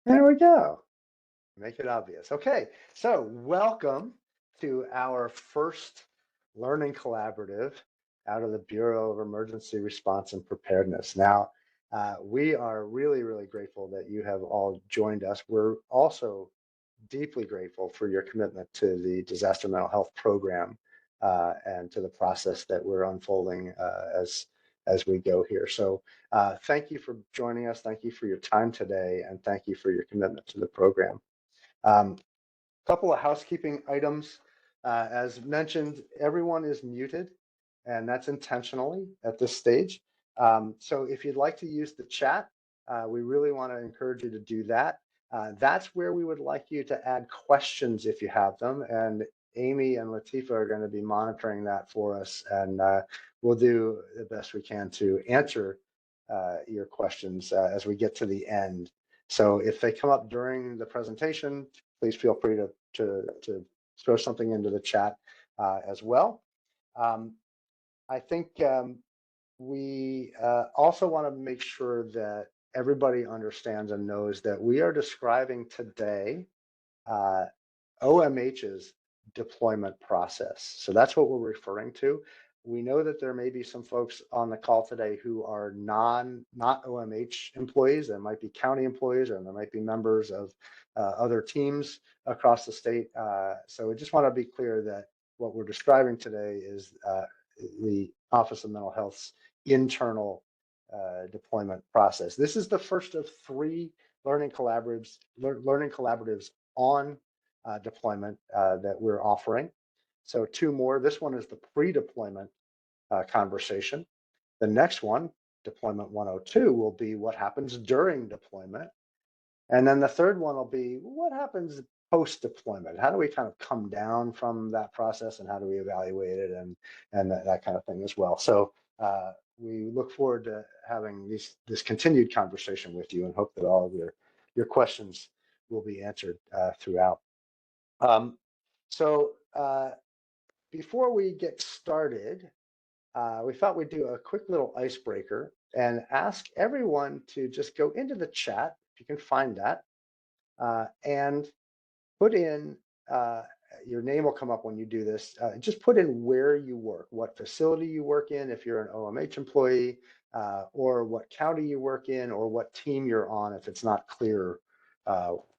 There we go. Make it obvious. Okay, so welcome to our first learning collaborative out of the Bureau of Emergency Response and Preparedness. Now, we are really, really grateful that you have all joined us. We're also deeply grateful for your commitment to the disaster mental health program and to the process that we're unfolding as we go here. So thank you for joining us. Thank you for your time today, and thank you for your commitment to the program. Um, Couple of housekeeping items. As mentioned, everyone is muted, and that's intentionally at this stage. So if you'd like to use the chat, we really want to encourage you to do that. That's where we would like you to add questions if you have them. And Amy and Latifa are going to be monitoring that for us, and we'll do the best we can to answer your questions as we get to the end. So if they come up during the presentation, please feel free to throw something into the chat as well. I think we also want to make sure that everybody understands and knows that we are describing today OMH's deployment process. So that's what we're referring to. We know that there may be some folks on the call today who are not OMH employees. There might be county employees, or there might be members of other teams across the state. So we just want to be clear that what we're describing today is the Office of Mental Health's internal deployment process. This is the first of three learning collaboratives on deployment that we're offering. So two more. This one is the pre-deployment conversation. The next one, deployment 102, will be what happens during deployment. And then the third one will be what happens post-deployment. How do we kind of come down from that process, and how do we evaluate it, and that kind of thing as well. So we look forward to having this continued conversation with you, and hope that all of your questions will be answered throughout. So before we get started, we thought we'd do a quick little icebreaker and ask everyone to just go into the chat, if you can find that, and put in, your name will come up when you do this. Just put in where you work, what facility you work in, if you're an OMH employee, or what county you work in, or what team you're on, if it's not clear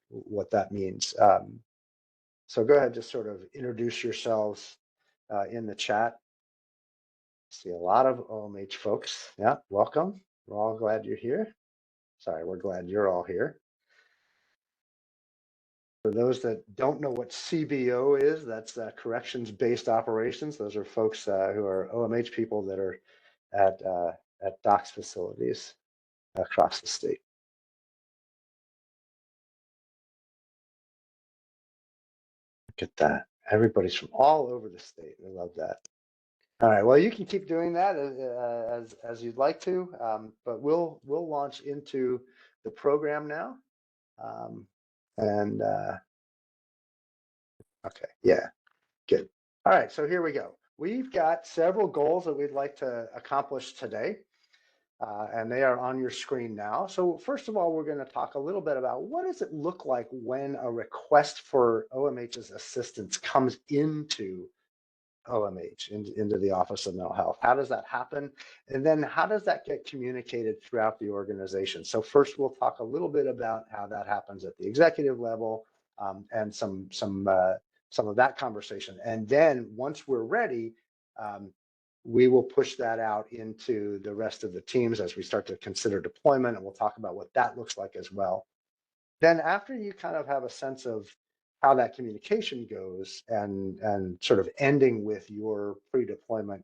what that means. So go ahead, just sort of introduce yourselves in the chat. See a lot of OMH folks. Yeah, welcome. We're all glad you're here. Sorry, we're glad you're all here. For those that don't know what CBO is, that's corrections-based operations. Those are folks who are OMH people that are at DOCS facilities across the state. Look at that. Everybody's from all over the state. I love that. All right. Well, you can keep doing that as you'd like to, but we'll launch into the program now. And okay, yeah, good. All right. So here we go. We've got several goals that we'd like to accomplish today, and they are on your screen now. So first of all, we're going to talk a little bit about what does it look like when a request for OMH's assistance comes into OMH, into the Office of Mental Health. How does that happen? And then how does that get communicated throughout the organization? So first, we'll talk a little bit about how that happens at the executive level, and some of that conversation. And then once we're ready, we will push that out into the rest of the teams as we start to consider deployment, and we'll talk about what that looks like as well. Then after you kind of have a sense of how that communication goes, and sort of ending with your pre-deployment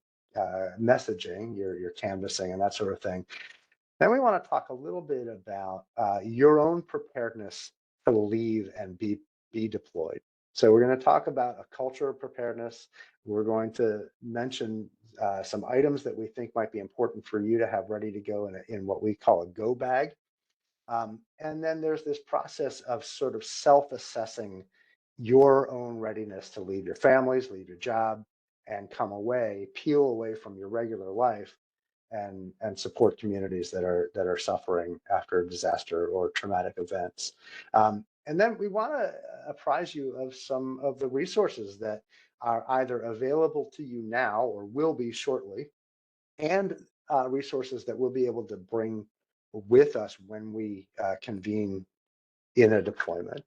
messaging, your canvassing and that sort of thing, then we want to talk a little bit about your own preparedness to leave and be deployed. So we're going to talk about a culture of preparedness. We're going to mention some items that we think might be important for you to have ready to go in what we call a go bag. And then there's this process of sort of self-assessing your own readiness to leave your families, leave your job, and come away, peel away from your regular life, and support communities that are suffering after disaster or traumatic events. And then we want to apprise you of some of the resources that are either available to you now or will be shortly, and resources that we'll be able to bring with us when we convene in a deployment.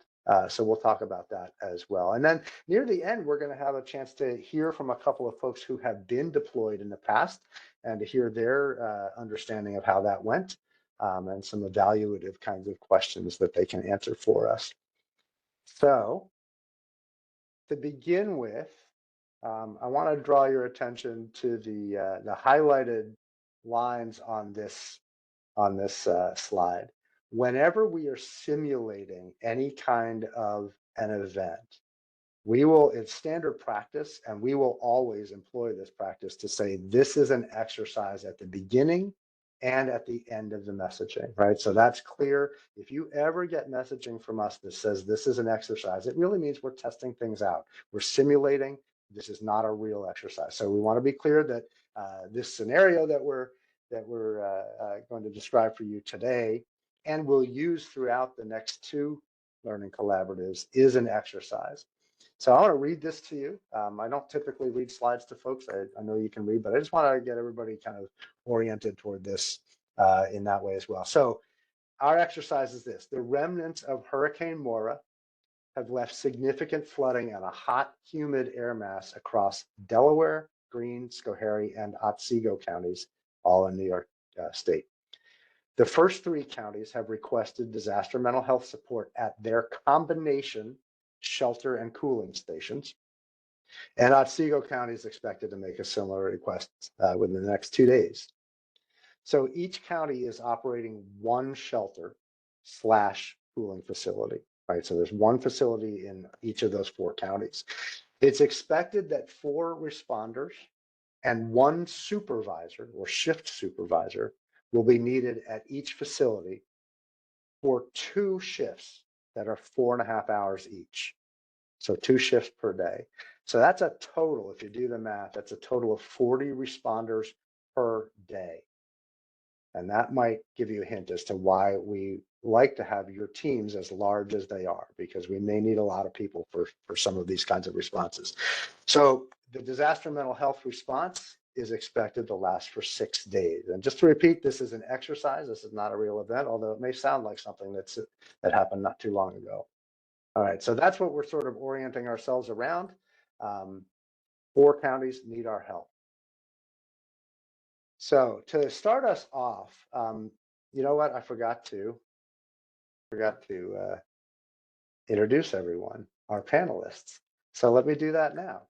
So we'll talk about that as well. And then near the end, we're going to have a chance to hear from a couple of folks who have been deployed in the past and to hear their understanding of how that went, and some evaluative kinds of questions that they can answer for us. So to begin with, I want to draw your attention to the highlighted lines on this slide. Whenever we are simulating any kind of an event, it's standard practice, and we will always employ this practice to say this is an exercise at the beginning and at the end of the messaging, right? So that's clear. If you ever get messaging from us that says this is an exercise, it really means we're testing things out. We're simulating. This is not a real exercise. So we want to be clear that this scenario that we're going to describe for you today, and we'll use throughout the next two learning collaboratives, is an exercise. So I want to read this to you. I don't typically read slides to folks. I know you can read, but I just want to get everybody kind of oriented toward this in that way as well. So our exercise is this: the remnants of Hurricane Maura have left significant flooding and a hot, humid air mass across Delaware, Greene, Schoharie, and Otsego counties, all in New York State. The first three counties have requested disaster mental health support at their combination shelter and cooling stations. And Otsego County is expected to make a similar request within the next 2 days. So each county is operating one shelter / cooling facility, right? So there's one facility in each of those 4 counties. It's expected that 4 responders and 1 supervisor or shift supervisor will be needed at each facility for 2 shifts that are 4.5 hours each. So 2 shifts per day. So that's a total, if you do the math, that's a total of 40 responders per day. And that might give you a hint as to why we like to have your teams as large as they are, because we may need a lot of people for some of these kinds of responses. So the disaster mental health response is expected to last for 6 days. And just to repeat, this is an exercise. This is not a real event, although it may sound like something that happened not too long ago. All right, so that's what we're sort of orienting ourselves around. 4 counties need our help. So to start us off, you know what? I forgot to introduce everyone, our panelists. So let me do that now.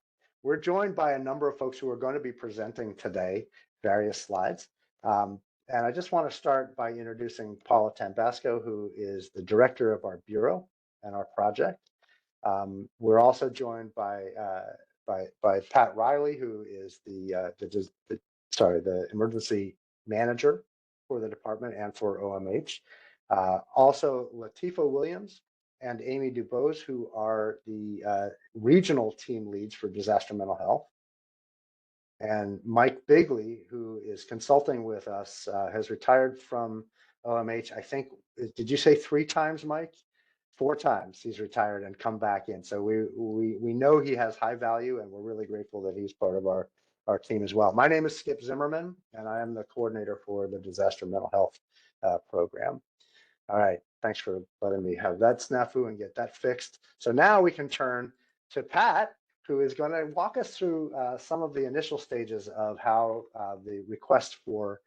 We're joined by a number of folks who are going to be presenting today, various slides. And I just want to start by introducing Paula Tambasco, who is the director of our bureau and our project. We're also joined by Pat Riley, who is the emergency manager for the department and for OMH. Also Latifah Williams and Amy Dubose, who are the regional team leads for disaster mental health. And Mike Bigley, who is consulting with us, has retired from OMH. I think, did you say 3 times, Mike? 4 times he's retired and come back in. So we know he has high value, and we're really grateful that he's part of our team as well. My name is Skip Zimmerman, and I am the coordinator for the disaster mental health program. All right, thanks for letting me have that snafu and get that fixed. So now we can turn to Pat, who is going to walk us through some of the initial stages of how the request for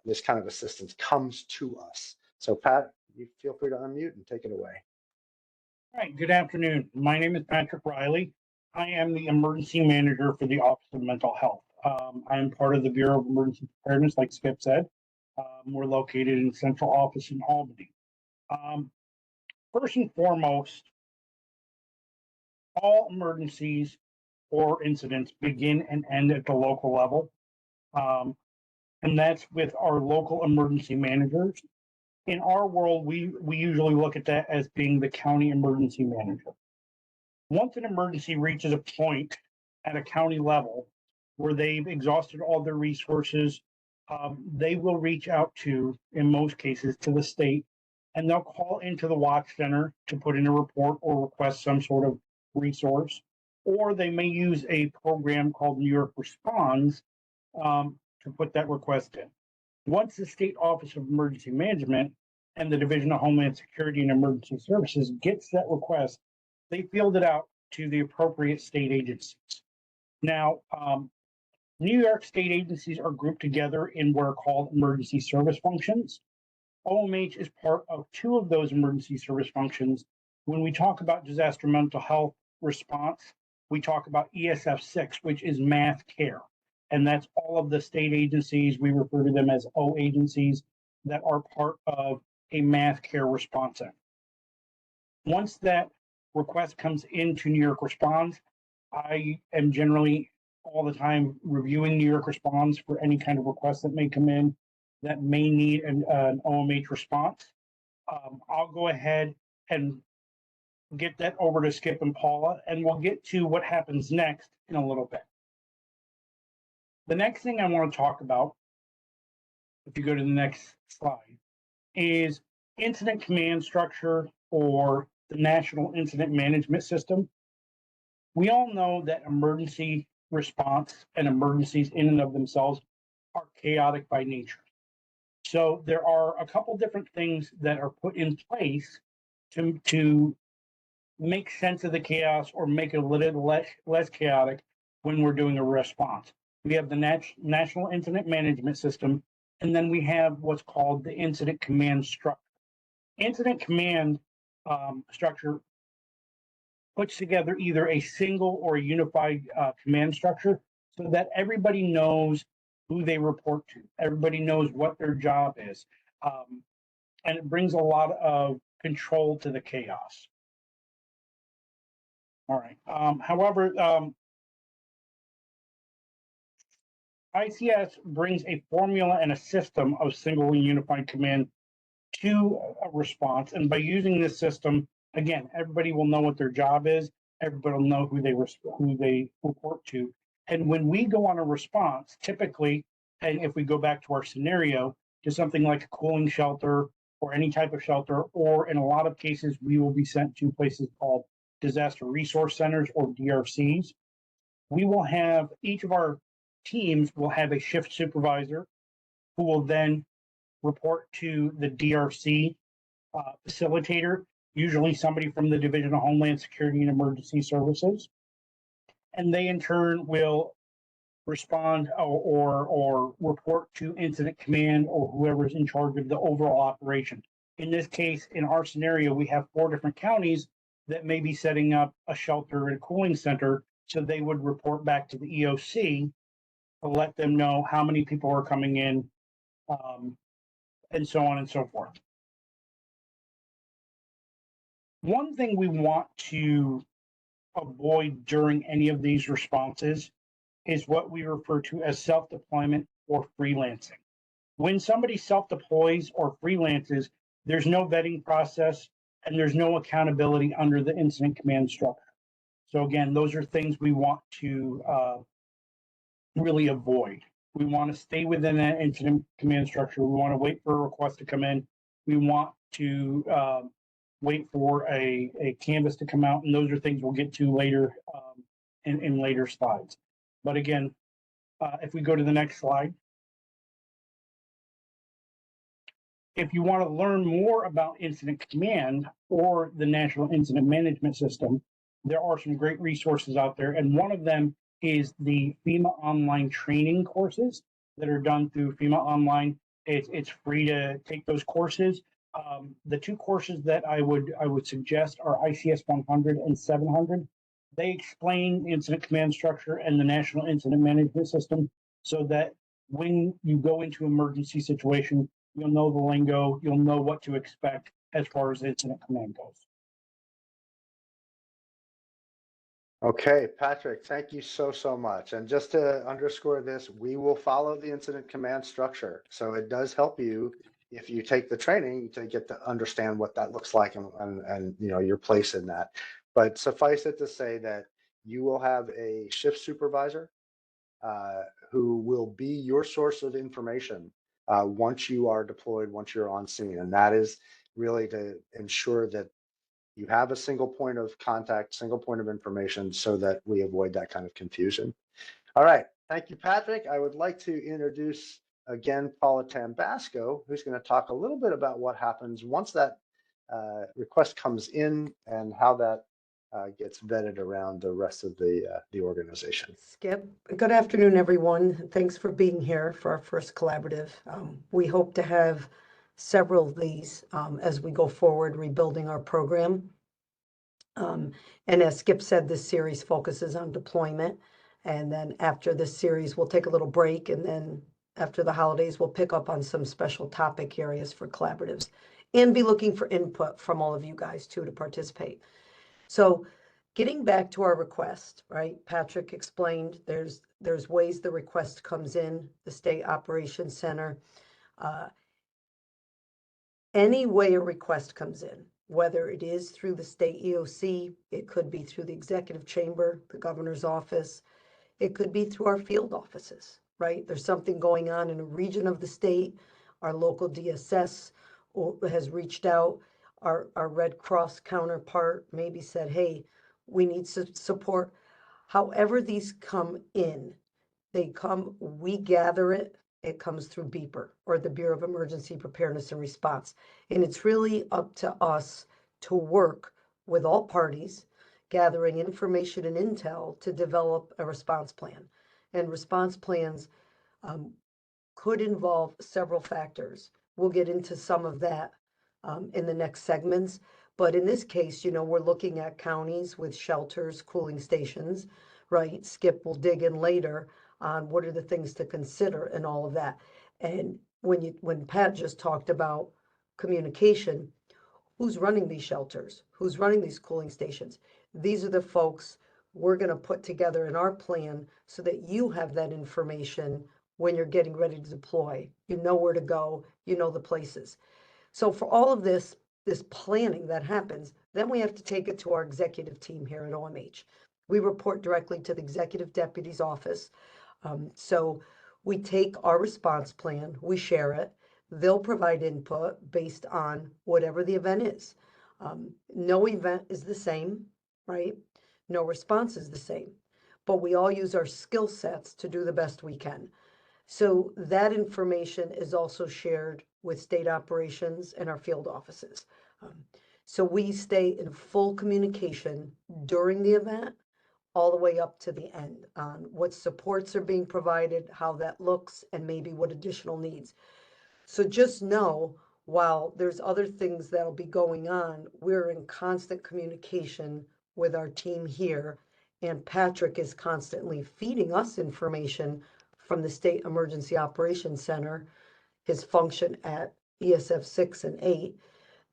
this kind of assistance comes to us. So Pat, you feel free to unmute and take it away. All right, good afternoon. My name is Patrick Riley. I am the emergency manager for the Office of Mental Health. I am part of the Bureau of Emergency Preparedness, like Skip said. We're located in central office in Albany. First and foremost, all emergencies or incidents begin and end at the local level. And that's with our local emergency managers. In our world, we usually look at that as being the county emergency manager. Once an emergency reaches a point at a county level where they've exhausted all their resources, they will reach out to, in most cases, to the state, and they'll call into the watch center to put in a report or request some sort of resource, or they may use a program called New York Responds to put that request in. Once the State Office of Emergency Management and the Division of Homeland Security and Emergency Services gets that request, they field it out to the appropriate state agencies. Now, New York state agencies are grouped together in what are called emergency service functions. OMH is part of two of those emergency service functions. When we talk about disaster mental health response, we talk about ESF6, which is mass care. And that's all of the state agencies, we refer to them as O agencies, that are part of a mass care response act. Once that request comes into New York Responds, I am generally all the time reviewing New York Responds for any kind of request that may come in that may need an OMH response. I'll go ahead and get that over to Skip and Paula, and we'll get to what happens next in a little bit. The next thing I want to talk about, if you go to the next slide, is incident command structure or the National Incident Management System. We all know that emergency response and emergencies in and of themselves are chaotic by nature. So there are a couple different things that are put in place to make sense of the chaos or make it a little less chaotic when we're doing a response. We have the National Incident Management System, and then we have what's called the Incident Command Structure. Incident Command structure puts together either a single or a unified command structure so that everybody knows who they report to. Everybody knows what their job is. And it brings a lot of control to the chaos. All right. However, ICS brings a formula and a system of single and unified command to a response. And by using this system, again, everybody will know what their job is. Everybody will know who they report to. And when we go on a response, typically, and if we go back to our scenario, to something like a cooling shelter or any type of shelter, or in a lot of cases, we will be sent to places called disaster resource centers or DRCs. We will have, each of our teams will have a shift supervisor who will then report to the DRC facilitator, usually somebody from the Division of Homeland Security and Emergency Services. And they in turn will respond or report to incident command or whoever's in charge of the overall operation. In this case, in our scenario, we have 4 different counties that may be setting up a shelter and a cooling center. So they would report back to the EOC to let them know how many people are coming in, and so on and so forth. One thing we want to avoid during any of these responses is what we refer to as self-deployment or freelancing. When somebody self-deploys or freelances, there's no vetting process and there's no accountability under the incident command structure. So again, those are things we want to really avoid. We want to stay within that incident command structure. We want to wait for a request to come in. We want to wait for a canvas to come out, and those are things we'll get to later in later slides. But again, if we go to the next slide, if you want to learn more about incident command or the National Incident Management System, there are some great resources out there, and one of them is the FEMA online training courses that are done through FEMA Online. It's free to take those courses. The 2 courses that I would suggest are ICS 100 and 700. They explain the incident command structure and the National Incident Management System so that when you go into emergency situation, you'll know the lingo, you'll know what to expect as far as incident command goes. Okay, Patrick, thank you so much. And just to underscore this, we will follow the incident command structure. So it does help you if you take the training to get to understand what that looks like and you know your place in that. But suffice it to say that you will have a shift supervisor who will be your source of information once you are deployed, once you're on scene. And that is really to ensure that you have a single point of contact, single point of information so that we avoid that kind of confusion. All right. Thank you, Patrick. I would like to introduce again Paula Tambasco, who's going to talk a little bit about what happens once that request comes in and how that gets vetted around the rest of the organization. Skip, good afternoon, everyone. Thanks for being here for our first collaborative. We hope to have several of these as we go forward, rebuilding our program. And as Skip said, this series focuses on deployment. And then after this series, we'll take a little break. And then after the holidays, we'll pick up on some special topic areas for collaboratives and be looking for input from all of you guys too to participate. So getting back to our request, right? Patrick explained there's ways the request comes in, the State Operations Center. Any way a request comes in, whether it is through the state EOC, it could be through the executive chamber, the governor's office, it could be through our field offices, right? There's something going on in a region of the state, our local DSS has reached out, our Red Cross counterpart maybe said, hey, we need support. However these come in, we gather it, it comes through BEEPR, or the Bureau of Emergency Preparedness and Response. And it's really up to us to work with all parties, gathering information and intel to develop a response plan. And response plans could involve several factors. We'll get into some of that in the next segments. But in this case, we're looking at counties with shelters, cooling stations, right? Skip will dig in later on what are the things to consider and all of that. And when Pat just talked about communication, who's running these shelters? Who's running these cooling stations? These are the folks we're going to put together in our plan so that you have that information when you're getting ready to deploy. You know where to go, you know the places. So for all of this planning that happens, then we have to take it to our executive team here at OMH. We report directly to the executive deputy's office. So we take our response plan, we share it. They'll provide input based on whatever the event is. No event is the same, right? No response is the same, but we all use our skill sets to do the best we can. So that information is also shared with state operations and our field offices. So we stay in full communication during the event, all the way up to the end on what supports are being provided, how that looks, and maybe what additional needs. So just know, while there's other things that'll be going on, we're in constant communication with our team here, and Patrick is constantly feeding us information from the State Emergency Operations Center, his function at ESF 6 and 8,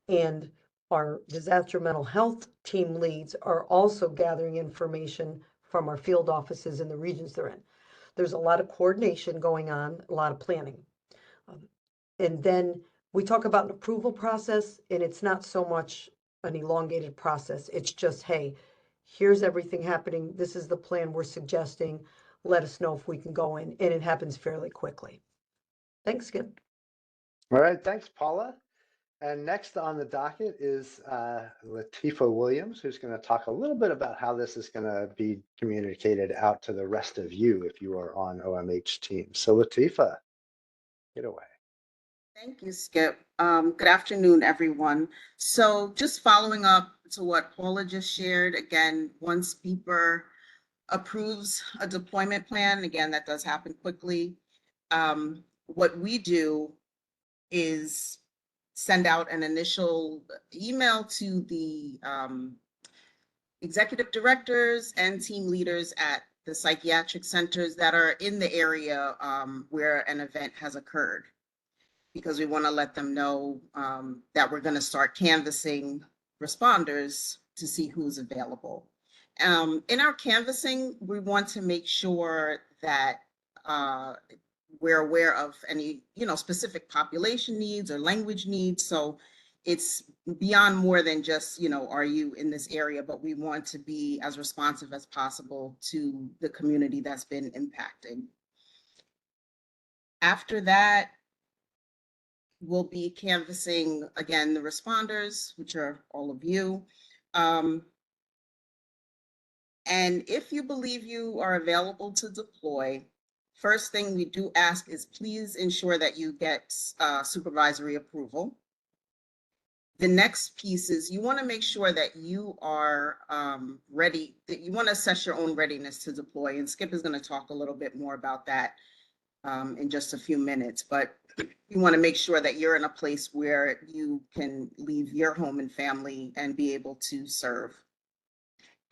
and our disaster mental health team leads are also gathering information from our field offices in the regions they're in. There's a lot of coordination going on, a lot of planning. And then we talk about an approval process, and it's not so much an elongated process. It's just, hey, here's everything happening. This is the plan we're suggesting. Let us know if we can go in, and it happens fairly quickly. Thanks, Skip. All right. Thanks, Paula. And next on the docket is Latifa Williams, who's going to talk a little bit about how this is going to be communicated out to the rest of you if you are on OMH team. So Latifa, get away. Thank you, Skip. Good afternoon, everyone. So just following up to what Paula just shared, again, once BEEPR approves a deployment plan, again, that does happen quickly. What we do is send out an initial email to the executive directors and team leaders at the psychiatric centers that are in the area where an event has occurred, because we want to let them know that we're going to start canvassing responders to see who's available. In our canvassing, we want to make sure that we're aware of any, specific population needs or language needs. So it's beyond more than just, are you in this area, but we want to be as responsive as possible to the community that's been impacted. After that, we'll be canvassing again the responders, which are all of you. And if you believe you are available to deploy, first thing we do ask is please ensure that you get supervisory approval. The next piece is you want to make sure that you are ready, that you want to assess your own readiness to deploy. And Skip is going to talk a little bit more about that in just a few minutes. But you want to make sure that you're in a place where you can leave your home and family and be able to serve.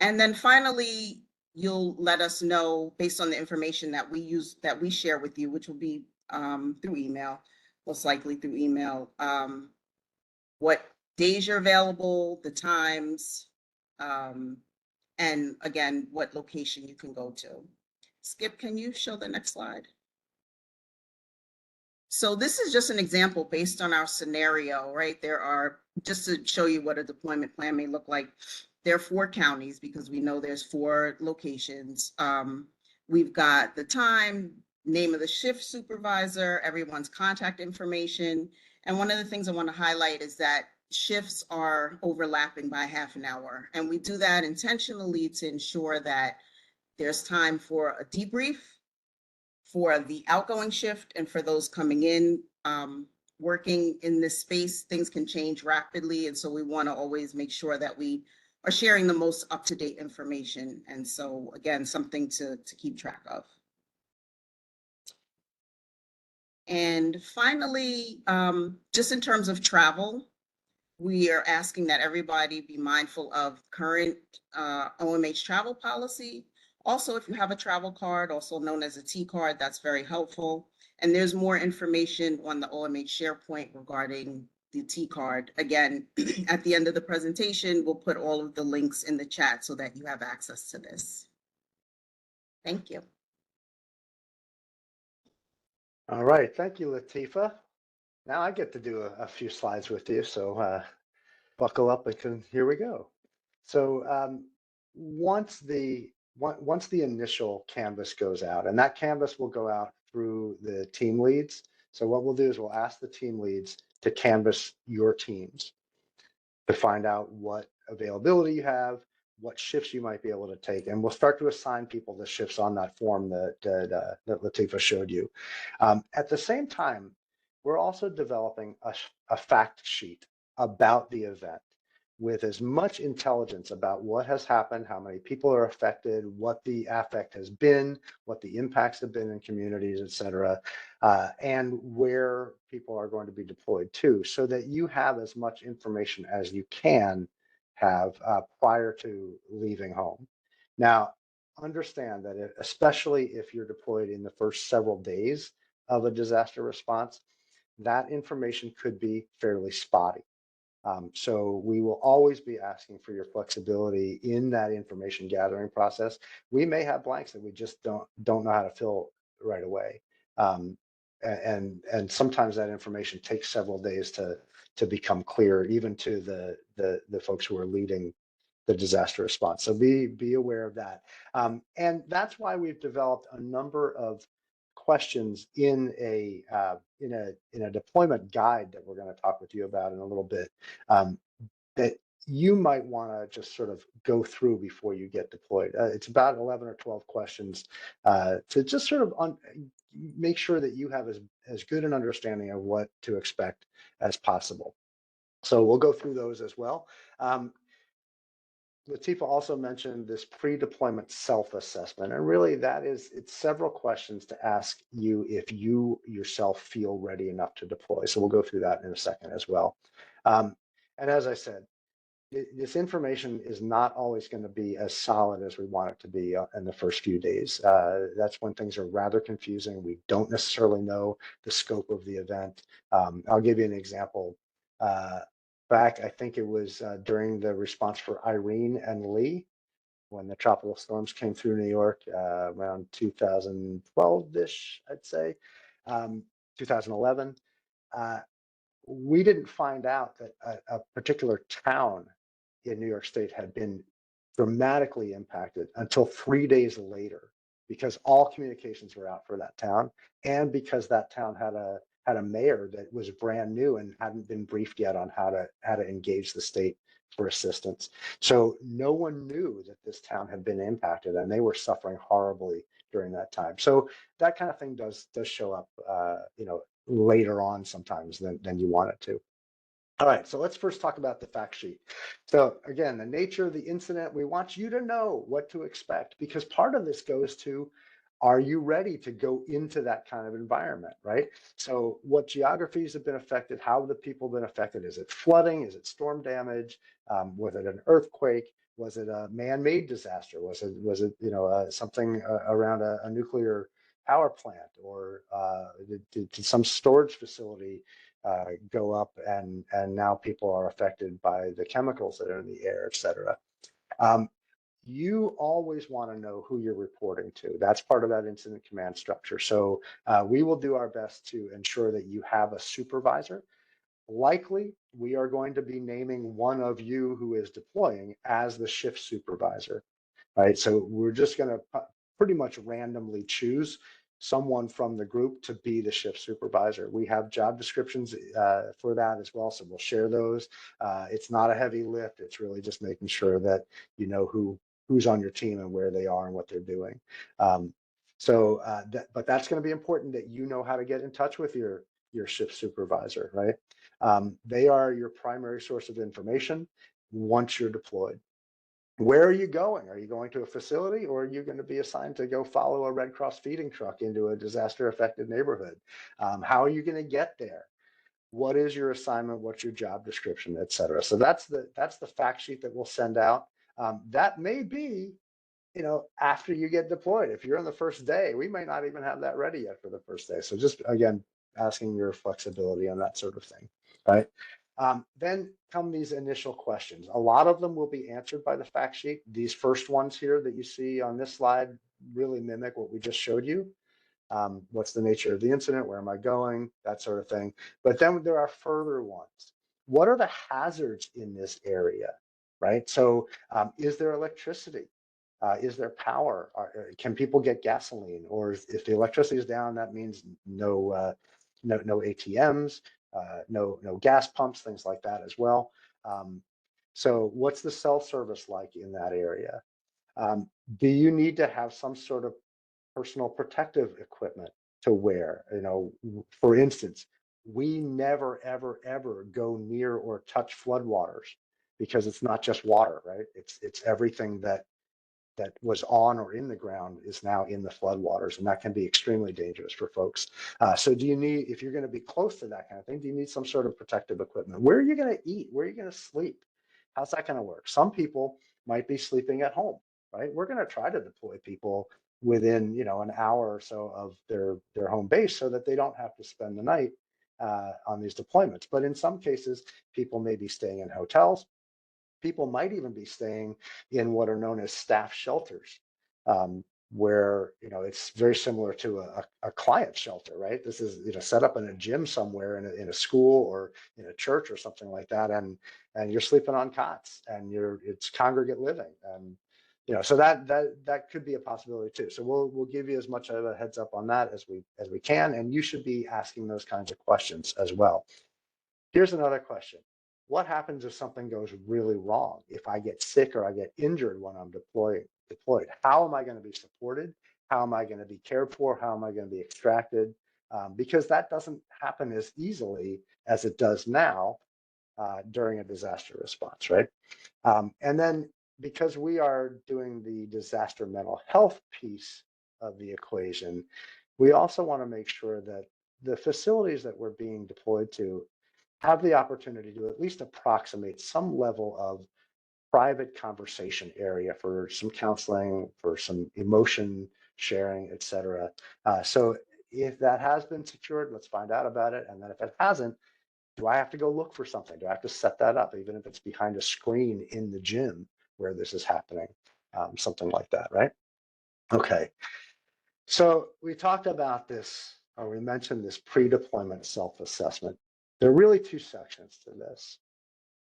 And then finally, you'll let us know based on the information that we share with you, which will be through email, most likely through email, what days you're available, the times, and again, what location you can go to. Skip, can you show the next slide? So this is just an example based on our scenario, right? There are, just to show you what a deployment plan may look like, there are 4 counties because we know there's 4 locations. We've got the time, name of the shift supervisor, everyone's contact information. And one of the things I want to highlight is that shifts are overlapping by half an hour. And we do that intentionally to ensure that there's time for a debrief, for the outgoing shift, and for those coming in. Working in this space, things can change rapidly. And so we want to always make sure that we are sharing the most up-to-date information. And so again, something to keep track of. And finally, just in terms of travel, we are asking that everybody be mindful of current OMH travel policy. Also, if you have a travel card, also known as a T card, that's very helpful. And there's more information on the OMH SharePoint regarding the T card. Again, at the end of the presentation, we'll put all of the links in the chat so that you have access to this. Thank you. All right, thank you, Latifa. Now I get to do a few slides with you, so buckle up and here we go. So once the initial canvas goes out, and that canvas will go out through the team leads. So what we'll do is we'll ask the team leads to canvas your teams to find out what availability you have, what shifts you might be able to take, and we'll start to assign people the shifts on that form that Latifa showed you. At the same time, we're also developing a fact sheet about the event with as much intelligence about what has happened, how many people are affected, what the affect has been, what the impacts have been in communities, et cetera, and where people are going to be deployed to, so that you have as much information as you can have prior to leaving home. Now, understand that especially if you're deployed in the first several days of a disaster response, that information could be fairly spotty. So we will always be asking for your flexibility in that information gathering process. We may have blanks that we just don't know how to fill right away. And sometimes that information takes several days to become clear, even to the folks who are leading the disaster response. So be aware of that. And that's why we've developed a number of questions in a deployment guide that we're going to talk with you about in a little bit, that you might want to just sort of go through before you get deployed. It's about 11 or 12 questions to just sort of make sure that you have as good an understanding of what to expect as possible. So we'll go through those as well. Latifa also mentioned this pre-deployment self-assessment, and really it's several questions to ask you if you yourself feel ready enough to deploy. So we'll go through that in a second as well. And as I said, this information is not always going to be as solid as we want it to be in the first few days. That's when things are rather confusing. We don't necessarily know the scope of the event. I'll give you an example. Back, I think it was during the response for Irene and Lee, when the tropical storms came through New York around 2012-ish, I'd say, 2011. We didn't find out that a particular town in New York State had been dramatically impacted until 3 days later. because all communications were out for that town, and because that town had a mayor that was brand new and hadn't been briefed yet on how to engage the state for assistance. So no one knew that this town had been impacted, and they were suffering horribly during that time. So that kind of thing does show up, later on sometimes than you want it to. All right, so let's first talk about the fact sheet. So again, the nature of the incident, we want you to know what to expect, because part of this goes to, are you ready to go into that kind of environment, right? So what geographies have been affected? How have the people been affected? Is it flooding? Is it storm damage? Was it an earthquake? Was it a man-made disaster? Was it something around a nuclear power plant, or did some storage facility go up, and now people are affected by the chemicals that are in the air, et cetera? You always want to know who you're reporting to. That's part of that incident command structure. So we will do our best to ensure that you have a supervisor. Likely, we are going to be naming one of you who is deploying as the shift supervisor, right? So we're just going to pretty much randomly choose someone from the group to be the shift supervisor. We have job descriptions for that as well, so we'll share those. It's not a heavy lift. It's really just making sure that you know who's on your team and where they are and what they're doing. But that's going to be important, that you know how to get in touch with your shift supervisor, right? They are your primary source of information once you're deployed. Where are you going? Are you going to a facility, or are you going to be assigned to go follow a Red Cross feeding truck into a disaster affected neighborhood? How are you going to get there? What is your assignment? What's your job description, et cetera? So that's the fact sheet that we'll send out. That may be, after you get deployed. If you're on the first day, we may not even have that ready yet for the first day. So just, again, asking your flexibility on that sort of thing, right? Then come these initial questions. A lot of them will be answered by the fact sheet. These first ones here that you see on this slide really mimic what we just showed you. What's the nature of the incident? Where am I going? That sort of thing. But then there are further ones. What are the hazards in this area, right? So is there electricity? Is there power? Can people get gasoline? Or if the electricity is down, that means no ATMs, no gas pumps, things like that as well. So what's the cell service like in that area? Do you need to have some sort of personal protective equipment to wear? For instance, we never, ever, ever go near or touch floodwaters, because it's not just water, right? It's everything that was on or in the ground is now in the floodwaters, and that can be extremely dangerous for folks. So do you need, if you're going to be close to that kind of thing, do you need some sort of protective equipment? Where are you going to eat? Where are you going to sleep? How's that going to work? Some people might be sleeping at home, right? We're going to try to deploy people within an hour or so of their home base, so that they don't have to spend the night on these deployments. But in some cases, people may be staying in hotels. People might even be staying in what are known as staff shelters, where it's very similar to a client shelter, right? This is set up in a gym somewhere, in a school or in a church or something like that, and you're sleeping on cots, and it's congregate living, and so that could be a possibility too. So we'll give you as much of a heads up on that as we can, and you should be asking those kinds of questions as well. Here's another question. What happens if something goes really wrong? If I get sick or I get injured when I'm deployed, how am I going to be supported? How am I going to be cared for? How am I going to be extracted? Because that doesn't happen as easily as it does now during a disaster response, right? And then, because we are doing the disaster mental health piece of the equation, we also want to make sure that the facilities that we're being deployed to have the opportunity to at least approximate some level of private conversation area for some counseling, for some emotion sharing, et cetera. So if that has been secured, let's find out about it. And then if it hasn't, do I have to go look for something? Do I have to set that up, even if it's behind a screen in the gym where this is happening? Something like that, right? Okay. So we talked about this, or we mentioned this pre-deployment self-assessment. There are really two sections to this.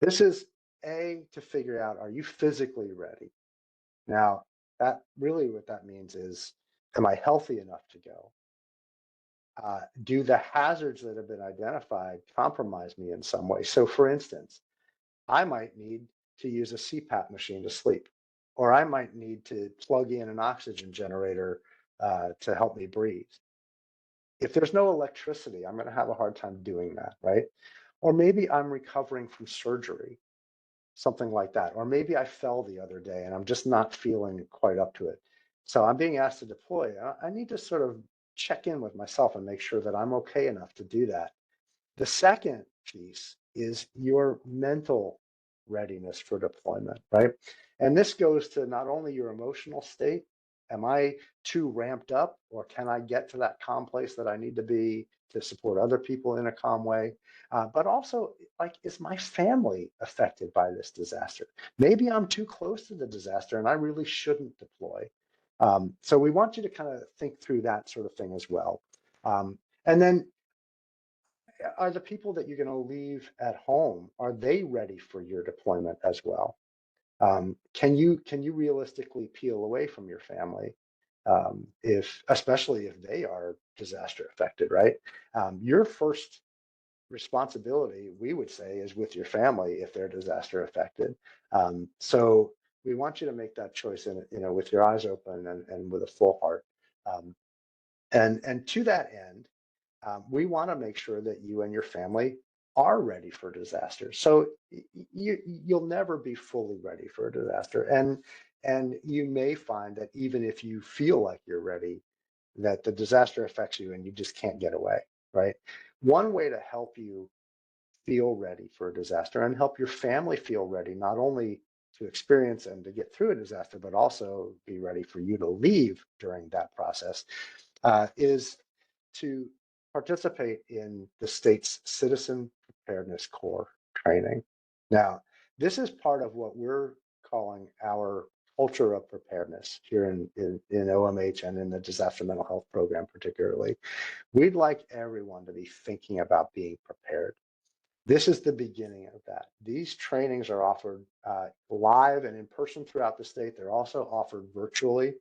This is to figure out, are you physically ready? Now, that really what that means is, Am I healthy enough to go? Do the hazards that have been identified compromise me in some way? So for instance, I might need to use a CPAP machine to sleep, or I might need to plug in an oxygen generator to help me breathe. If there's no electricity, I'm going to have a hard time doing that, right? Or maybe I'm recovering from surgery, something like that. Or maybe I fell the other day and I'm just not feeling quite up to it. So I'm being asked to deploy. I need to sort of check in with myself and make sure that I'm okay enough to do that. The second piece is your mental readiness for deployment, right? And this goes to not only your emotional state. Am I too ramped up, or can I get to that calm place that I need to be to support other people in a calm way? But also, like, is my family affected by this disaster? Maybe I'm too close to the disaster and I really shouldn't deploy. So we want you to kind of think through that sort of thing as well. And then are the people that you're going to leave at home, are they ready for your deployment as well? Can you realistically peel away from your family, if especially if they are disaster affected, right? Your first responsibility, we would say, is with your family if they're disaster affected. So we want you to make that choice, and with your eyes open and with a full heart. And to that end, we want to make sure that you and your family are ready for disaster. So you'll never be fully ready for a disaster, and you may find that even if you feel like you're ready, that the disaster affects you and you just can't get away, right? One way to help you feel ready for a disaster and help your family feel ready, not only to experience and to get through a disaster, but also be ready for you to leave during that process, is to participate in the state's Citizen Preparedness Corps training. Now, this is part of what we're calling our culture of preparedness here in OMH and in the disaster mental health program particularly. We'd like everyone to be thinking about being prepared. This is the beginning of that. These trainings are offered live and in person throughout the state. They're also offered virtually.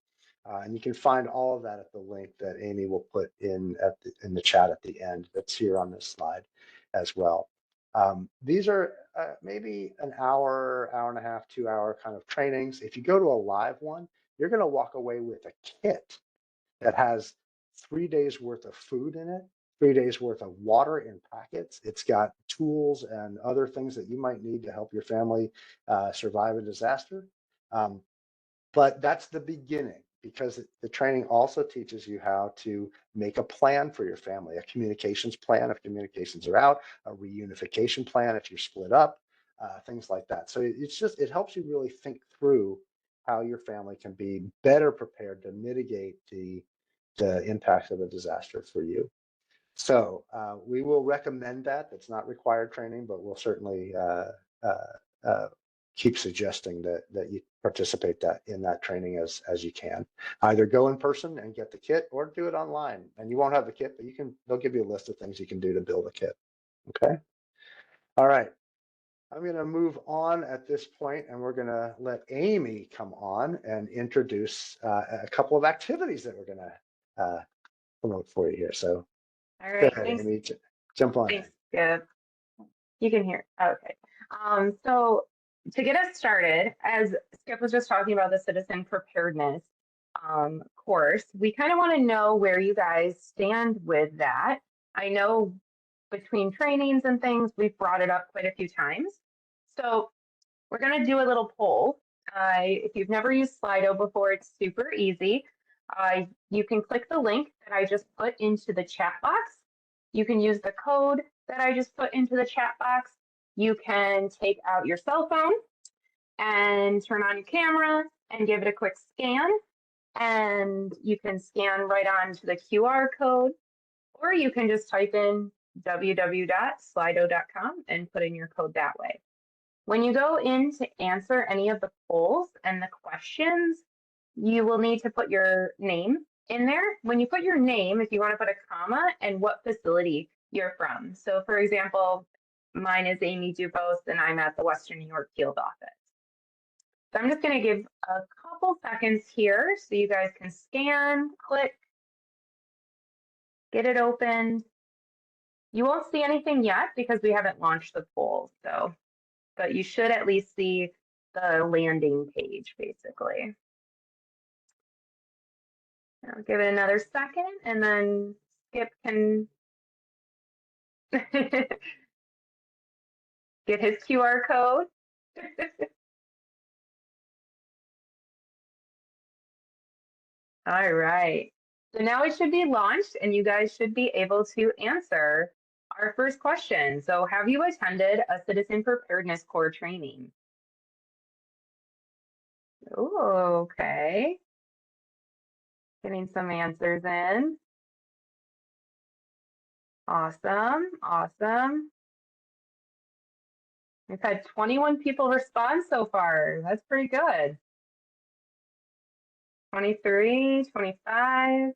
And you can find all of that at the link that Amy will put in the chat at the end. That's here on this slide as well. These are maybe an hour, hour and a half, 2 hour kind of trainings. If you go to a live one, you're going to walk away with a kit that has 3 days worth of food in it, 3 days worth of water in packets. It's got tools and other things that you might need to help your family survive a disaster. But that's the beginning, because the training also teaches you how to make a plan for your family, a communications plan if communications are out, a reunification plan if you're split up, things like that. So it helps you really think through how your family can be better prepared to mitigate the impacts of a disaster for you. So we will recommend that. That's not required training, but we'll certainly keep suggesting that you participate in that training as you can. Either go in person and get the kit, or do it online. And you won't have the kit, but they'll give you a list of things you can do to build a kit. Okay. All right. I'm going to move on at this point, and we're going to let Amy come on and introduce a couple of activities that we're going to promote for you here. So All go right, ahead, thanks. Amy, jump on Thanks, in. Skip. You can hear. Okay. So to get us started, as Skip was just talking about the citizen preparedness course, we kind of want to know where you guys stand with that. I know between trainings and things, we've brought it up quite a few times. So we're going to do a little poll. If you've never used Slido before, it's super easy. You can click the link that I just put into the chat box. You can use the code that I just put into the chat box. You can take out your cell phone and turn on your camera and give it a quick scan. And you can scan right onto the QR code, or you can just type in www.slido.com and put in your code that way. When you go in to answer any of the polls and the questions, you will need to put your name in there. When you put your name, if you want to put a comma and what facility you're from. So for example, mine is Amy Dubose and I'm at the Western New York Field Office. So I'm just going to give a couple seconds here so you guys can scan, click, get it opened. You won't see anything yet because we haven't launched the poll. So, but you should at least see the landing page basically. I'll give it another second and then Skip can get his QR code. All right. So now it should be launched and you guys should be able to answer our first question. So have you attended a citizen preparedness core training? Oh, okay. Getting some answers in. Awesome, awesome. We've had 21 people respond so far. That's pretty good. 23, 25.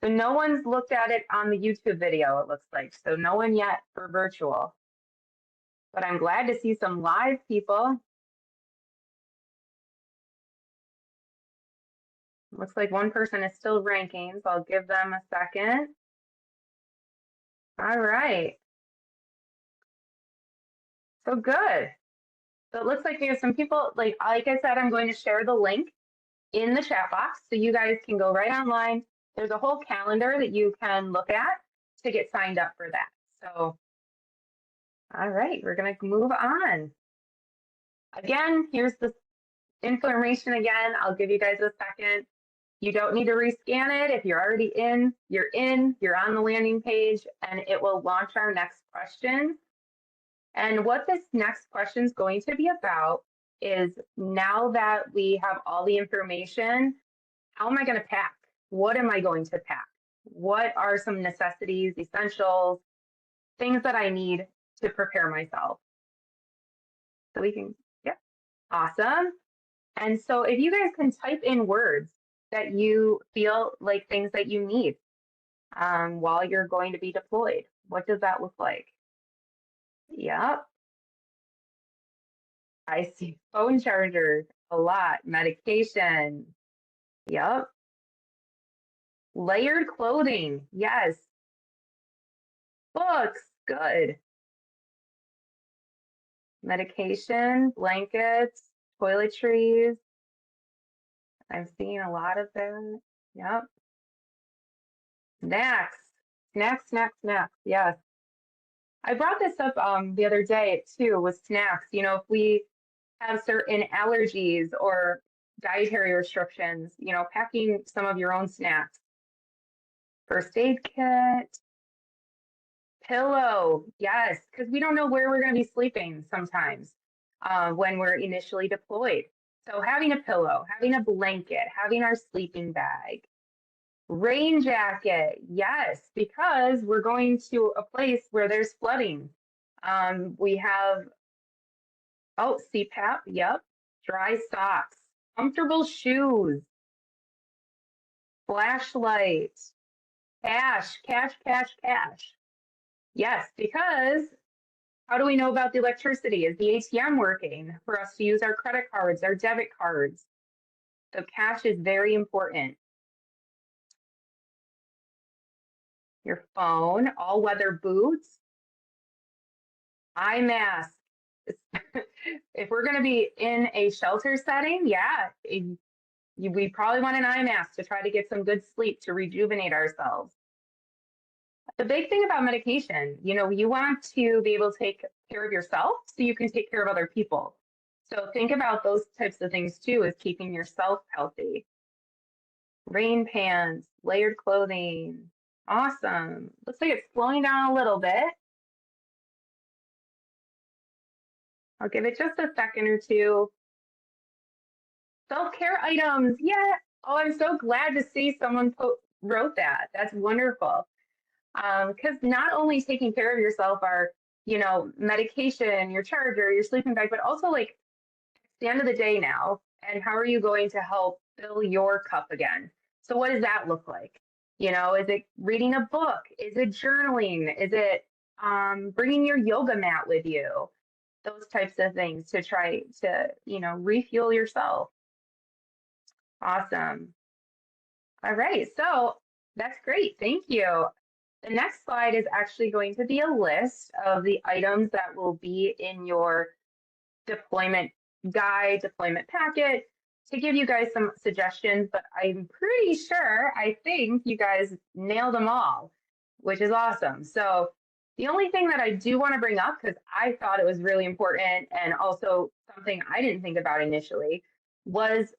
So no one's looked at it on the YouTube video, it looks like. So no one yet for virtual. But I'm glad to see some live people. Looks like one person is still ranking, so I'll give them a second. All right. So good. So it looks like we have some people, like I said, I'm going to share the link in the chat box so you guys can go right online. There's a whole calendar that you can look at to get signed up for that. So, all right, we're going to move on. Again, here's the information again. I'll give you guys a second. You don't need to rescan it. If you're already in, you're on the landing page, and it will launch our next question. And what this next question is going to be about is, now that we have all the information, how am I going to pack? What am I going to pack? What are some necessities, essentials, things that I need to prepare myself? So we can, yeah, awesome. And so if you guys can type in words that you feel like things that you need while you're going to be deployed, what does that look like? Yep. I see phone charger a lot, medication. Yep. Layered clothing. Yes. Books. Good. Medication, blankets, toiletries. I'm seeing a lot of them. Yep. Snacks. Snacks, snacks, snacks. Yes. I brought this up the other day too with snacks. You know, if we have certain allergies or dietary restrictions, you know, packing some of your own snacks. First aid kit, pillow, yes, because we don't know where we're going to be sleeping sometimes when we're initially deployed. So having a pillow, having a blanket, having our sleeping bag, rain jacket, yes, because we're going to a place where there's flooding. We have, oh, CPAP, yep, dry socks, comfortable shoes, flashlight, cash, cash, cash, cash. Yes, because how do we know about the electricity? Is the ATM working for us to use our credit cards, our debit cards? So cash is very important. Your phone, all weather boots, eye mask. If we're going to be in a shelter setting, yeah, we probably want an eye mask to try to get some good sleep to rejuvenate ourselves. The big thing about medication, you know, you want to be able to take care of yourself so you can take care of other people. So think about those types of things too, as keeping yourself healthy. Rain pants, layered clothing. Awesome. Looks like it's slowing down a little bit. I'll give it just a second or two. Self-care items. Yeah. Oh, I'm so glad to see someone wrote that. That's wonderful. Because not only taking care of yourself are, you know, medication, your charger, your sleeping bag, but also like it's the end of the day now. And how are you going to help fill your cup again? So what does that look like? You know, is it reading a book? Is it journaling? Is it bringing your yoga mat with you? those types of things to try to, refuel yourself. Awesome. All right, so that's great. Thank you. The next slide is actually going to be a list of the items that will be in your deployment guide, deployment packet, to give you guys some suggestions, but I'm pretty sure, I think you guys nailed them all, which is awesome. So the only thing that I do want to bring up, because I thought it was really important and also something I didn't think about initially, was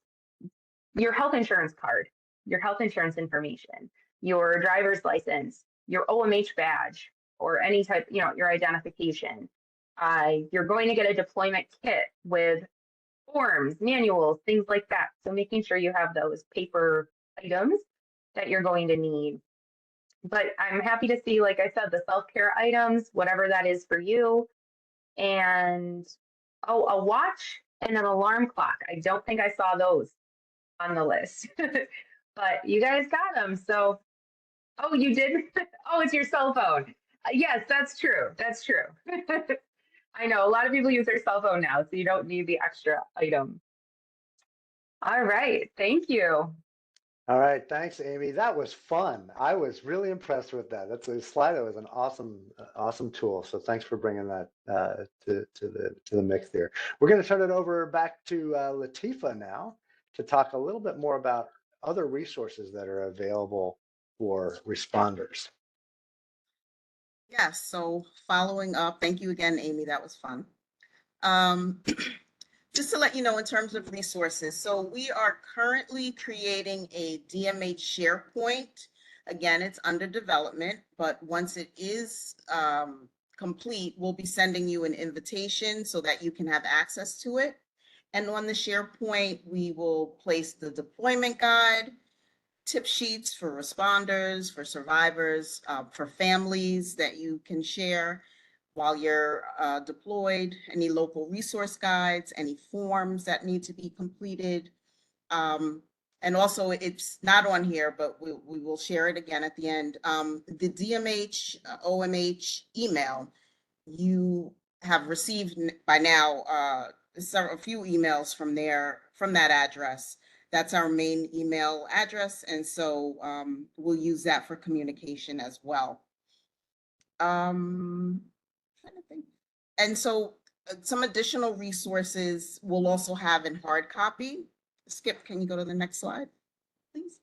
your health insurance card, your health insurance information, your driver's license, your OMH badge, or any type, your identification. You're going to get a deployment kit with forms, manuals, things like that. So making sure you have those paper items that you're going to need. But I'm happy to see, like I said, the self-care items, whatever that is for you. And a watch and an alarm clock. I don't think I saw those on the list, but you guys got them. So, oh, you did? Oh, it's your cell phone. Yes, that's true. That's true. I know a lot of people use their cell phone now, so you don't need the extra item. All right, thank you. All right, thanks, Amy. That was fun. I was really impressed with that. That's a Slido was an awesome tool. So thanks for bringing that to the mix there. We're going to turn it over back to Latifa now to talk a little bit more about other resources that are available for responders. Yes, so following up, thank you again, Amy, that was fun. Just to let you know, in terms of resources, so we are currently creating a DMH SharePoint. Again, it's under development, but once it is complete, we'll be sending you an invitation so that you can have access to it. And on the SharePoint, we will place the deployment guide, tip sheets for responders, for survivors, for families that you can share while you're deployed, any local resource guides, any forms that need to be completed. And also, it's not on here, but we will share it again at the end. The DMH, OMH email, you have received by now a few emails from that address. That's our main email address, and so we'll use that for communication as well. And so some additional resources we'll also have in hard copy. Skip, can you go to the next slide, please?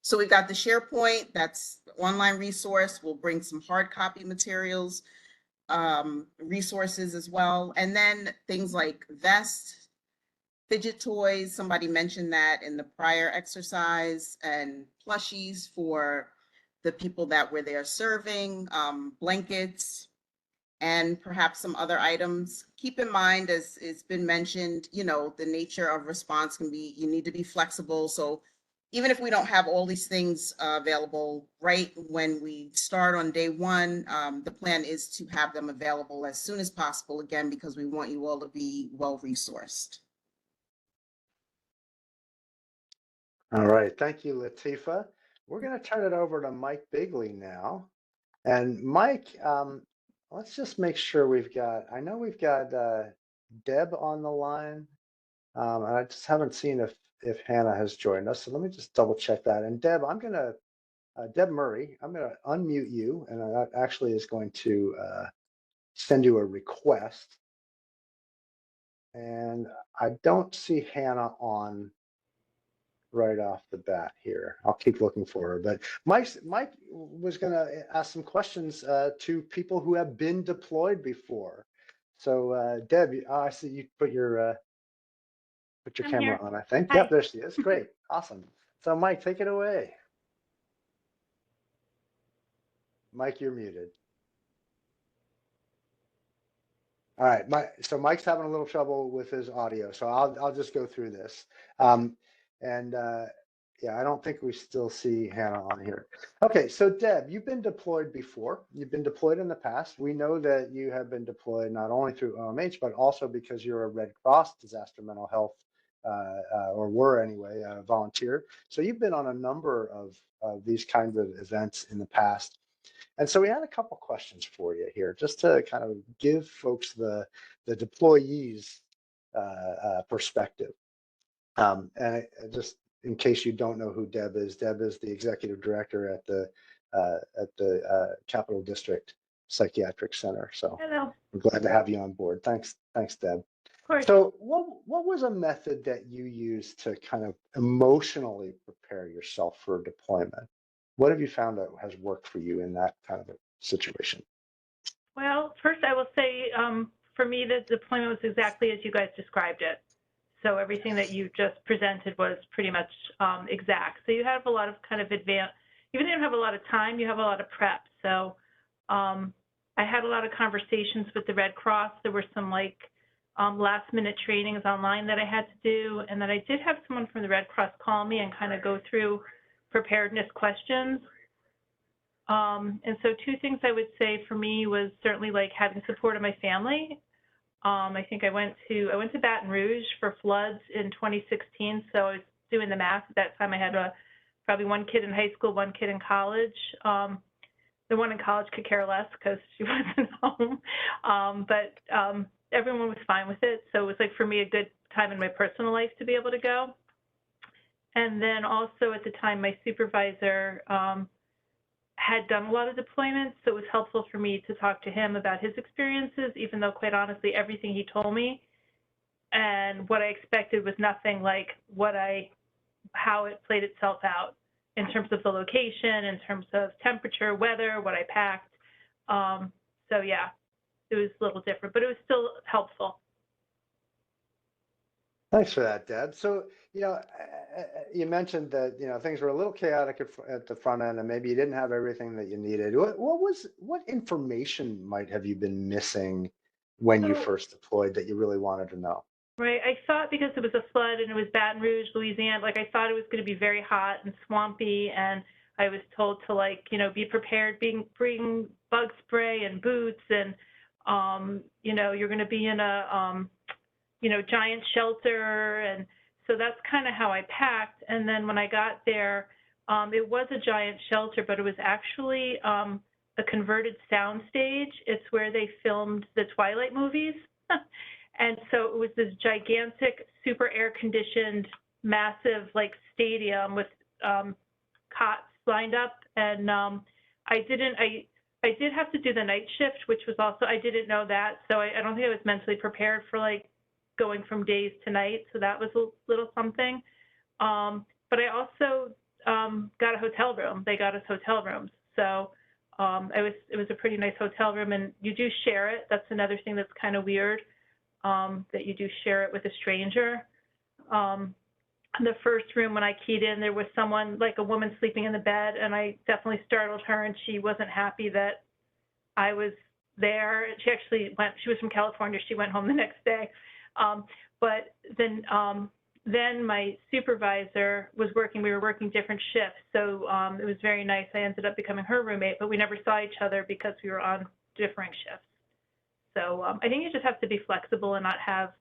So we've got the SharePoint, that's the online resource. We'll bring some hard copy materials, resources as well. And then things like vests, fidget toys, somebody mentioned that in the prior exercise, and plushies for the people that were there serving, blankets, and perhaps some other items. Keep in mind, as it's been mentioned, the nature of response can be, you need to be flexible. So even if we don't have all these things available right when we start on day one, the plan is to have them available as soon as possible, again, because we want you all to be well-resourced. All right, thank you, Latifa. We're going to turn it over to Mike Bigley now. And Mike, let's just make sure I know we've got Deb on the line. And I just haven't seen if Hannah has joined us. So let me just double check that. And Deb, Deb Murray, I'm going to unmute you. And that actually is going to send you a request. And I don't see Hannah on right off the bat here. I'll keep looking for her. But Mike was going to ask some questions to people who have been deployed before. So Deb, I see you put your camera on, I think. Hi. Yep, there she is. Great. Awesome. So Mike, take it away. Mike, you're muted. All right, so Mike's having a little trouble with his audio, so I'll just go through this. Yeah, I don't think we still see Hannah on here. Okay, so Deb, you've been deployed before. You've been deployed in the past. We know that you have been deployed not only through OMH, but also because you're a Red Cross disaster mental health, or were anyway, volunteer. So you've been on a number of these kinds of events in the past. And so we had a couple questions for you here, just to kind of give folks the deployees perspective. And just in case you don't know who Deb is the executive director at the Capital District Psychiatric Center. So Hello. I'm glad to have you on board. Thanks, Deb. Of course. So what was a method that you used to kind of emotionally prepare yourself for deployment? What have you found that has worked for you in that kind of a situation? Well, first I will say, for me, the deployment was exactly as you guys described it. So everything that you just presented was pretty much exact. So you have a lot of kind of advanced, even though you don't have a lot of time, you have a lot of prep. So I had a lot of conversations with the Red Cross. There were some like last minute trainings online that I had to do. And then I did have someone from the Red Cross call me and kind of go through preparedness questions. And so two things I would say for me was certainly like having support of my family. I think I went to Baton Rouge for floods in 2016. So I was doing the math. At that time I had probably one kid in high school, one kid in college. The one in college could care less because she wasn't home. But everyone was fine with it. So it was like for me a good time in my personal life to be able to go. And then also at the time my supervisor had done a lot of deployments, so it was helpful for me to talk to him about his experiences, even though quite honestly everything he told me and what I expected was nothing like how it played itself out in terms of the location, in terms of temperature, weather, what I packed. So yeah, it was a little different, but it was still helpful. Thanks for that, Deb. So, you mentioned that, things were a little chaotic at the front end and maybe you didn't have everything that you needed. What information might have you been missing when you first deployed that you really wanted to know? Right. I thought because it was a flood and it was Baton Rouge, Louisiana, like I thought it was going to be very hot and swampy. And I was told to be prepared, bring bug spray and boots and, you're going to be in a, giant shelter. And so that's kind of how I packed. And then when I got there, it was a giant shelter, but it was actually a converted sound stage. It's where they filmed the Twilight movies. And so it was this gigantic, super air conditioned, massive like stadium with cots lined up. And I did have to do the night shift, which was also, I didn't know that. So I don't think I was mentally prepared for like going from days to nights. So that was a little something. But I also got a hotel room. They got us hotel rooms. So it was a pretty nice hotel room, and you do share it. That's another thing that's kind of weird, that you do share it with a stranger. In the first room, when I keyed in, there was someone, like a woman sleeping in the bed, and I definitely startled her, and she wasn't happy that I was there. She actually she was from California. She went home the next day. But then my supervisor was working, we were working different shifts. So it was very nice. I ended up becoming her roommate, but we never saw each other because we were on differing shifts. So I think you just have to be flexible and not have,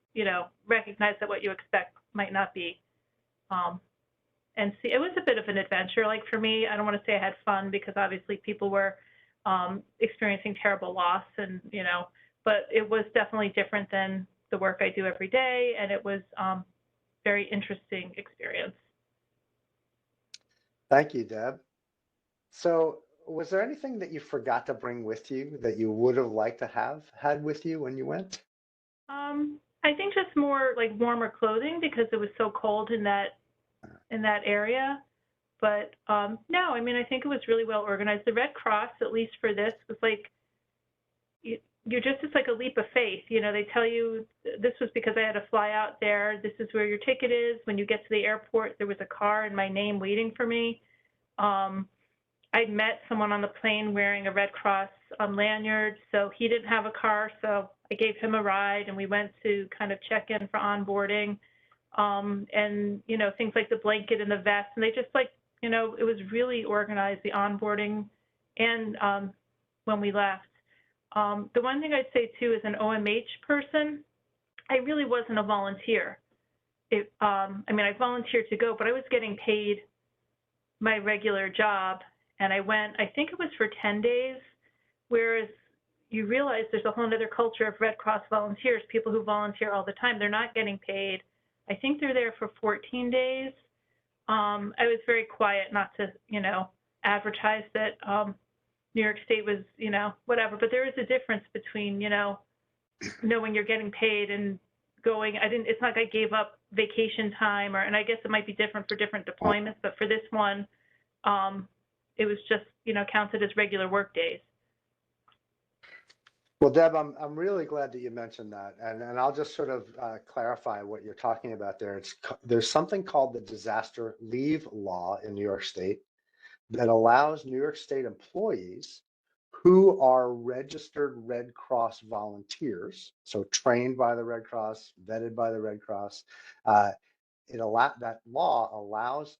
recognize that what you expect might not be. And see, it was a bit of an adventure. Like for me, I don't want to say I had fun because obviously people were experiencing terrible loss and, but it was definitely different than the work I do every day. And it was very interesting experience. Thank you, Deb. So was there anything that you forgot to bring with you that you would have liked to have had with you when you went? I think just more like warmer clothing because it was so cold in that area. But no, I mean, I think it was really well organized. The Red Cross, at least for this, was like, it's like a leap of faith. They tell you, this was because I had to fly out there. This is where your ticket is. When you get to the airport, there was a car in my name waiting for me. I met someone on the plane wearing a Red Cross lanyard. So he didn't have a car. So I gave him a ride and we went to kind of check in for onboarding. And, things like the blanket and the vest. And they just it was really organized, the onboarding and when we left. The one thing I'd say too, as an OMH person, I really wasn't a volunteer. I volunteered to go, but I was getting paid my regular job. and I went, I think it was for 10 days, whereas you realize there's a whole other culture of Red Cross volunteers, people who volunteer all the time. They're not getting paid. I think they're there for 14 days. I was very quiet not to, advertise that New York State was, whatever. But there is a difference between, knowing you're getting paid and going. It's not like I gave up vacation time, and I guess it might be different for different deployments. But for this one, it was just, counted as regular work days. Well, Deb, I'm really glad that you mentioned that, and I'll just sort of clarify what you're talking about there. There's something called the disaster leave law in New York State that allows New York State employees who are registered Red Cross volunteers, so trained by the Red Cross, vetted by the Red Cross. That law allows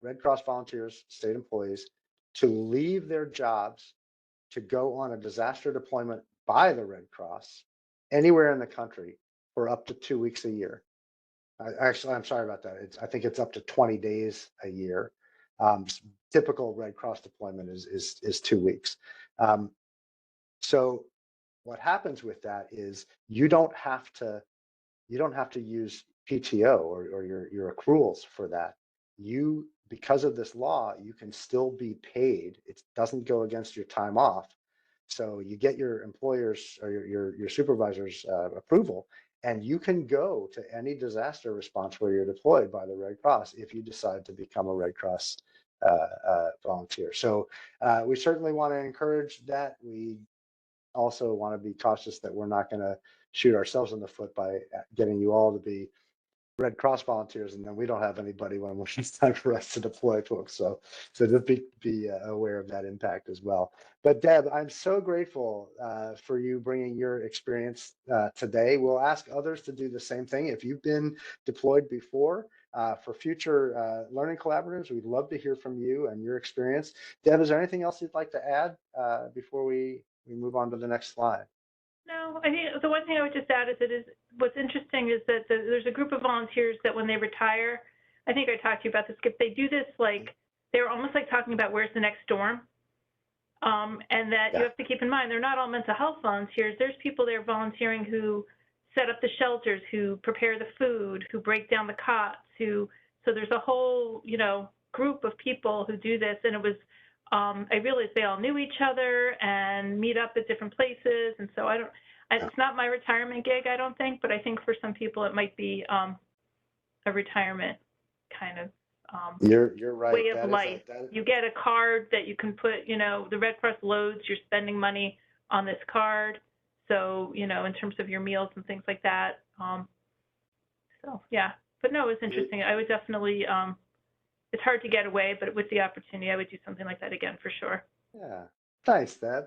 Red Cross volunteers, state employees, to leave their jobs to go on a disaster deployment by the Red Cross anywhere in the country for up to 2 weeks a year. Actually, I'm sorry about that. I think it's up to 20 days a year. Typical Red Cross deployment is 2 weeks. So what happens with that is you don't have to use PTO or your accruals for that. Because of this law, you can still be paid. It doesn't go against your time off. So you get your employer's or your supervisor's approval, and you can go to any disaster response where you're deployed by the Red Cross if you decide to become a Red Cross volunteer. So we certainly want to encourage that. We also want to be cautious that we're not going to shoot ourselves in the foot by getting you all to be Red Cross volunteers, and then we don't have anybody when it's time for us to deploy folks. So just be aware of that impact as well. But Deb, I'm so grateful for you bringing your experience today. We'll ask others to do the same thing. If you've been deployed before, for future learning collaboratives, we'd love to hear from you and your experience. Deb, is there anything else you'd like to add before we move on to the next slide? No, I think the one thing I would just add is what's interesting is that there's a group of volunteers that when they retire, I think I talked to you about this, Skip, they do this like, they're almost like talking about where's the next storm. And that you have to keep in mind, they're not all mental health volunteers. There's people there volunteering who set up the shelters, who prepare the food, who break down the cots, so there's a whole, group of people who do this. And it was, I realized they all knew each other and meet up at different places. And so it's not my retirement gig, I don't think, but I think for some people it might be a retirement kind of you're right. way of life. You get a card that you can put, the Red Cross loads, you're spending money on this card. So, in terms of your meals and things like that. So, yeah, but no, it's interesting. I would definitely, it's hard to get away, but with the opportunity, I would do something like that again for sure. Yeah, thanks, Deb.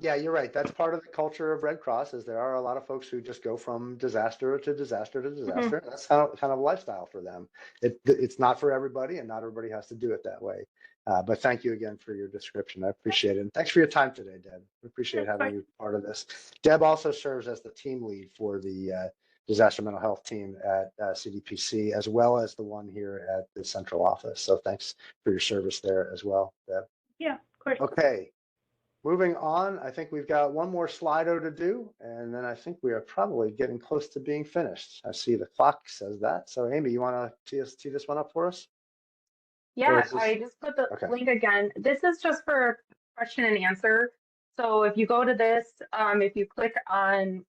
Yeah, you're right. That's part of the culture of Red Cross. Is there are a lot of folks who just go from disaster to disaster to disaster. Mm-hmm. That's kind of a lifestyle for them. It's not for everybody, and not everybody has to do it that way. But thank you again for your description. I appreciate it. And thanks for your time today, Deb. We appreciate having you part of this. Deb also serves as the team lead for the disaster mental health team at CDPC, as well as the one here at the central office. So thanks for your service there as well, Deb. Yeah, of course. Okay. Moving on, I think we've got one more Slido to do, and then I think we are probably getting close to being finished. I see the clock says that. So Amy, you want to tee this one up for us? Yeah, I just put the link again. This is just for question and answer. So if you go to this, if you click on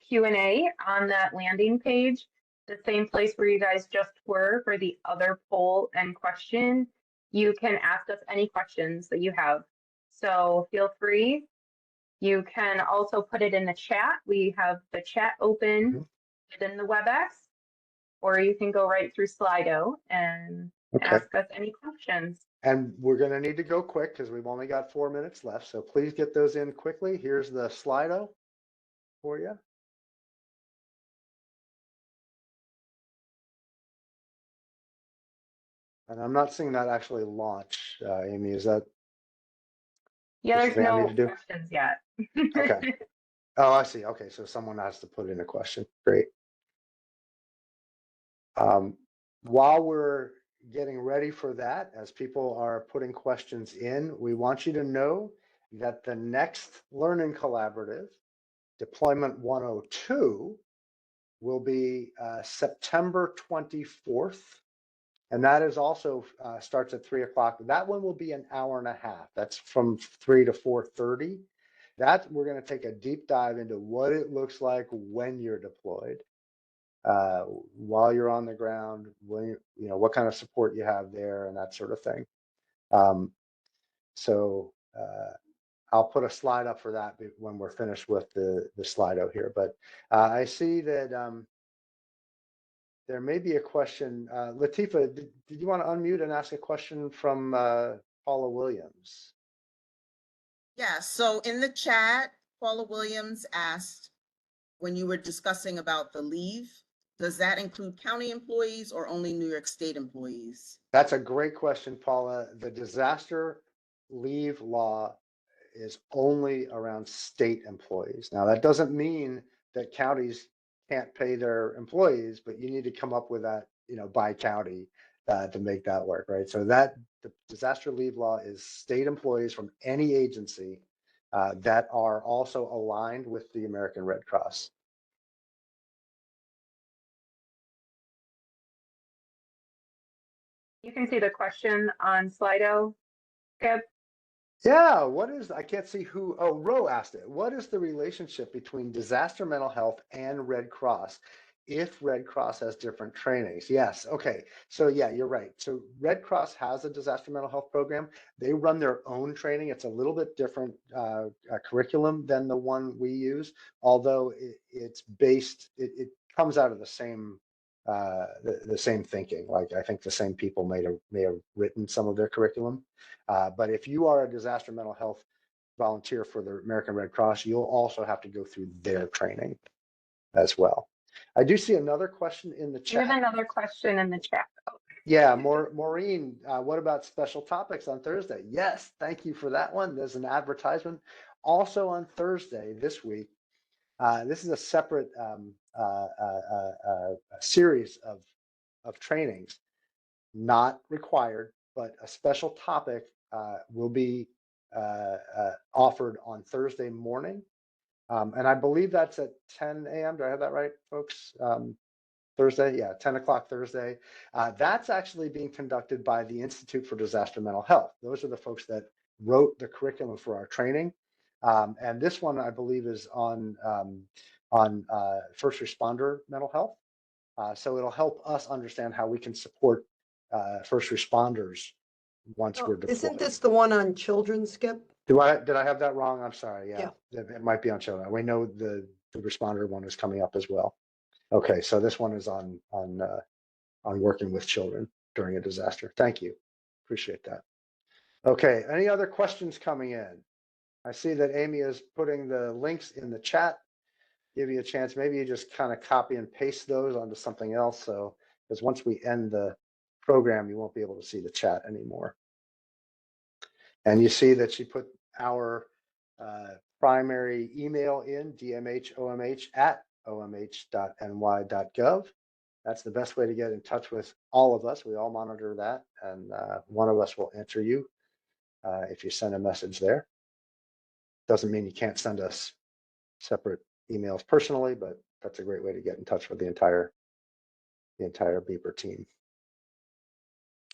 Q&A on that landing page, the same place where you guys just were for the other poll and question, you can ask us any questions that you have. So feel free. You can also put it in the chat. We have the chat open within the WebEx, or you can go right through Slido and ask us any questions. And we're going to need to go quick because we've only got 4 minutes left. So please get those in quickly. Here's the Slido for you. And I'm not seeing that actually launch, Amy. Is that? Yeah, there's no questions yet. Okay. Oh, I see. Okay, so someone has to put in a question. Great. While we're getting ready for that, as people are putting questions in, we want you to know that the next Learning Collaborative, Deployment 102, will be September 24th. And that is also starts at 3 o'clock. That one will be an hour and a half. That's from 3 to 4:30. That we're going to take a deep dive into what it looks like when you're deployed, while you're on the ground, when you know what kind of support you have there, and that sort of thing. So I'll put a slide up for that when we're finished with the Slido here. But I see that there may be a question. Latifa, did you want to unmute and ask a question from Paula Williams? Yeah, so in the chat, Paula Williams asked, when you were discussing about the leave, does that include county employees or only New York State employees? That's a great question, Paula. The disaster leave law is only around state employees. Now, that doesn't mean that counties can't pay their employees, but you need to come up with that, by county to make that work, right? So that the disaster leave law is state employees from any agency that are also aligned with the American Red Cross. You can see the question on Slido, Skip. Yeah, I can't see who, oh, Ro asked it. What is the relationship between disaster mental health and Red Cross if Red Cross has different trainings? Yes, okay. So yeah, you're right. So Red Cross has a disaster mental health program. They run their own training. It's a little bit different curriculum than the one we use, although it's based, it comes out of the same the same thinking. Like I think the same people may have written some of their curriculum. But if you are a disaster mental health volunteer for the American Red Cross, you'll also have to go through their training as well. I do see another question in the We have chat. another question in the chat. Yeah, Maureen, what about special topics on Thursday? Yes, thank you for that one. There's an advertisement. Also on Thursday this week, this is a separate series of trainings, not required, but a special topic will be offered on Thursday morning. And I believe that's at 10 a.m. Do I have that right, folks? Thursday, yeah, 10 o'clock Thursday. That's actually being conducted by the Institute for Disaster Mental Health. Those are the folks that wrote the curriculum for our training. And this one, I believe, is on first responder mental health. So it'll help us understand how we can support first responders once we're deployed. Isn't this the one on children, Skip? Did I have that wrong? I'm sorry. Yeah. Yeah. It might be on children. We know the responder one is coming up as well. Okay, so this one is on working with children during a disaster. Thank you. Appreciate that. Okay, any other questions coming in? I see that Amy is putting the links in the chat. Give you a chance. Maybe you just kind of copy and paste those onto something else. So, because once we end the program, you won't be able to see the chat anymore. And you see that she put our primary email in, dmhomh@omh.ny.gov. That's the best way to get in touch with all of us. We all monitor that, and one of us will answer you if you send a message there. Doesn't mean you can't send us separate emails personally, but that's a great way to get in touch with the entire Beeper team.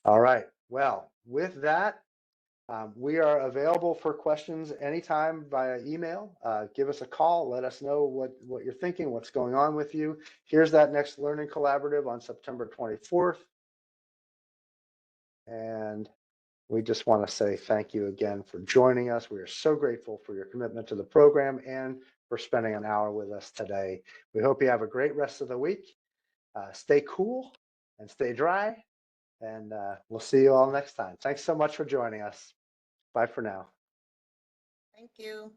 All right. Well, with that, we are available for questions anytime via email. Give us a call. Let us know what you're thinking, what's going on with you. Here's that next Learning Collaborative on September 24th. And we just want to say thank you again for joining us. We are so grateful for your commitment to the program and for spending an hour with us today. We hope you have a great rest of the week. Stay cool and stay dry. And we'll see you all next time. Thanks so much for joining us. Bye for now. Thank you.